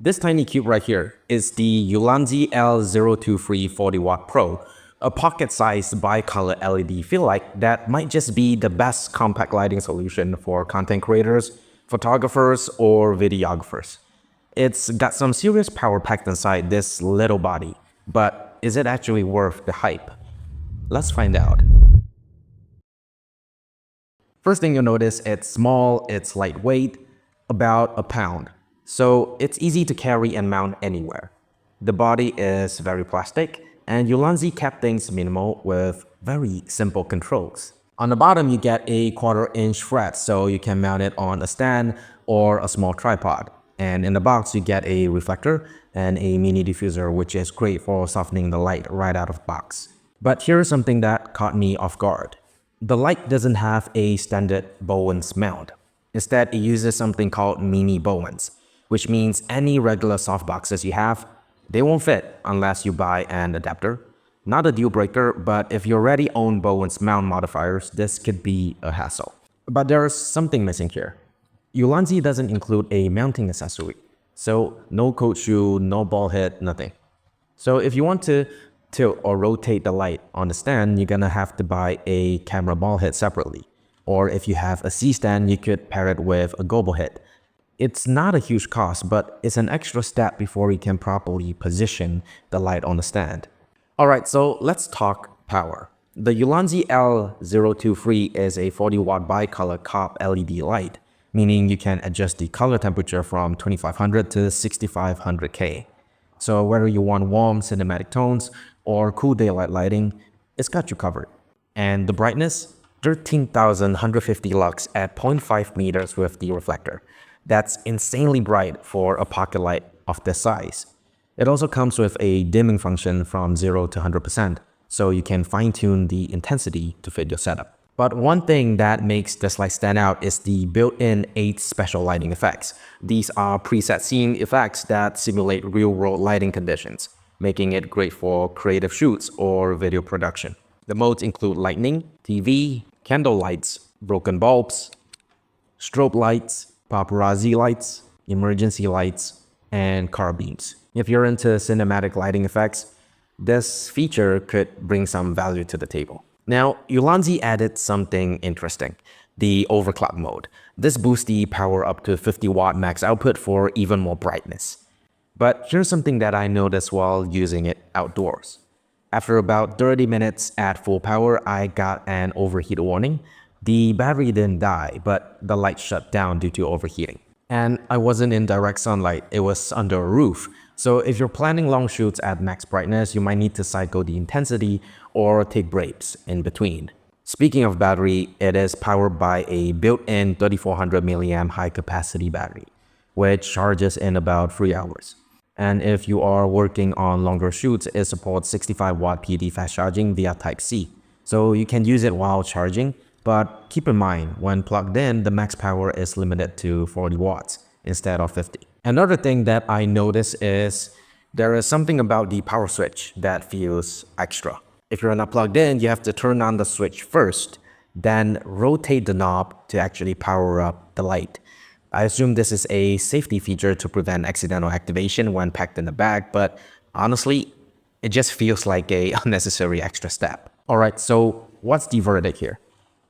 This tiny cube right here is the Ulanzi L023 40W Pro, a pocket-sized bicolor LED fill light that might just be the best compact lighting solution for content creators, photographers, or videographers. It's got some serious power packed inside this little body, but is it actually worth the hype? Let's find out. First thing you'll notice, it's small, it's lightweight, about a pound. So it's easy to carry and mount anywhere. The body is very plastic, and Ulanzi kept things minimal with very simple controls. On the bottom, you get a 1/4-inch fret, so you can mount it on a stand or a small tripod. And in the box, you get a reflector and a mini diffuser, which is great for softening the light right out of the box. But here's something that caught me off guard. The light doesn't have a standard Bowens mount. Instead, it uses something called mini Bowens, which means any regular softboxes you have, they won't fit unless you buy an adapter. Not a deal breaker, but if you already own Bowens mount modifiers, this could be a hassle. But there's something missing here. Ulanzi doesn't include a mounting accessory, so no coat shoe, no ball head, nothing. So if you want to tilt or rotate the light on the stand, you're gonna have to buy a camera ball head separately. Or if you have a C-stand, you could pair it with a gobble head. It's not a huge cost, but it's an extra step before you can properly position the light on the stand. Alright, so let's talk power. The Ulanzi L023 is a 40W bicolor COP LED light, meaning you can adjust the color temperature from 2500 to 6500K. So whether you want warm cinematic tones or cool daylight lighting, it's got you covered. And the brightness? 13,150 lux at 0.5 meters with the reflector. That's insanely bright for a pocket light of this size. It also comes with a dimming function from 0 to 100%, so you can fine-tune the intensity to fit your setup. But one thing that makes this light stand out is the built-in 8 special lighting effects. These are preset scene effects that simulate real-world lighting conditions, making it great for creative shoots or video production. The modes include lightning, TV, candle lights, broken bulbs, strobe lights, paparazzi lights, emergency lights, and car beams. If you're into cinematic lighting effects, this feature could bring some value to the table. Now, Ulanzi added something interesting, the overclock mode. This boosts the power up to 50W max output for even more brightness. But here's something that I noticed while using it outdoors. After about 30 minutes at full power, I got an overheat warning. The battery didn't die, but the light shut down due to overheating. And I wasn't in direct sunlight, it was under a roof. So if you're planning long shoots at max brightness, you might need to cycle the intensity or take breaks in between. Speaking of battery, it is powered by a built-in 3400 mAh high-capacity battery, which charges in about 3 hours. And if you are working on longer shoots, it supports 65W PD fast charging via Type-C. So you can use it while charging, but keep in mind, when plugged in, the max power is limited to 40 watts instead of 50. Another thing that I noticed is there is something about the power switch that feels extra. If you're not plugged in, you have to turn on the switch first, then rotate the knob to actually power up the light. I assume this is a safety feature to prevent accidental activation when packed in the bag, but honestly, it just feels like a unnecessary extra step. Alright, so what's the verdict here?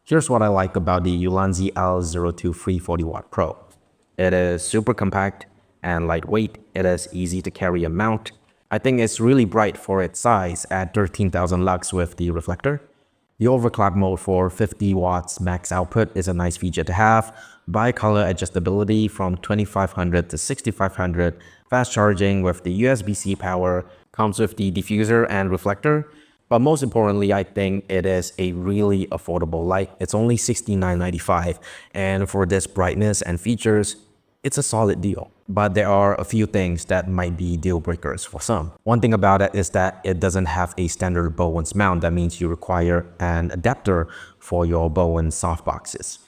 Here's what I like about the Ulanzi L023 40W Pro. It is super compact and lightweight. It is easy to carry and mount. I think it's really bright for its size at 13,000 lux with the reflector. The overclock mode for 50 watts max output is a nice feature to have. Bicolor adjustability from 2500 to 6500. Fast charging with the USB-C power. Comes with the diffuser and reflector. But most importantly, I think it is a really affordable light. It's only $69.95, and for this brightness and features, it's a solid deal. But there are a few things that might be deal breakers for some. One thing about it is that it doesn't have a standard Bowens mount. That means you require an adapter for your Bowens softboxes.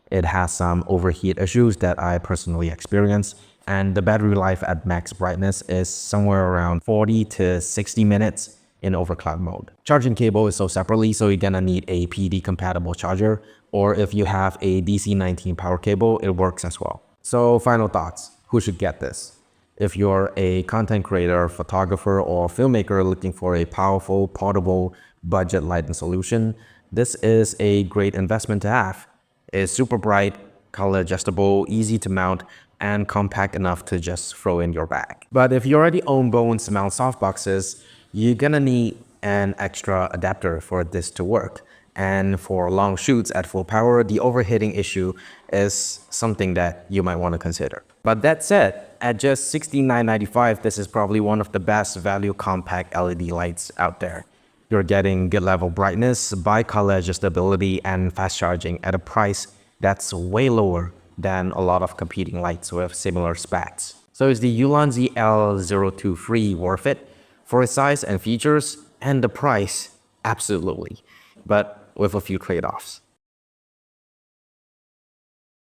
It has some overheat issues that I personally experienced, and the battery life at max brightness is somewhere around 40 to 60 minutes in overclock mode. Charging cable is sold separately, so you're gonna need a PD compatible charger, or if you have a DC-19 power cable, it works as well. So final thoughts, who should get this? If you're a content creator, photographer, or filmmaker looking for a powerful, portable, budget lighting solution, this is a great investment to have. It's super bright, color adjustable, easy to mount, and compact enough to just throw in your bag. But if you already own bones mount softboxes, you're gonna need an extra adapter for this to work. And for long shoots at full power, the overheating issue is something that you might want to consider. But that said, at just $69.95, this is probably one of the best value compact LED lights out there. You're getting good level brightness, bi-color adjustability, and fast charging at a price that's way lower than a lot of competing lights with similar specs. So is the Ulanzi L023 worth it? For its size and features, and the price, absolutely. But with a few trade-offs.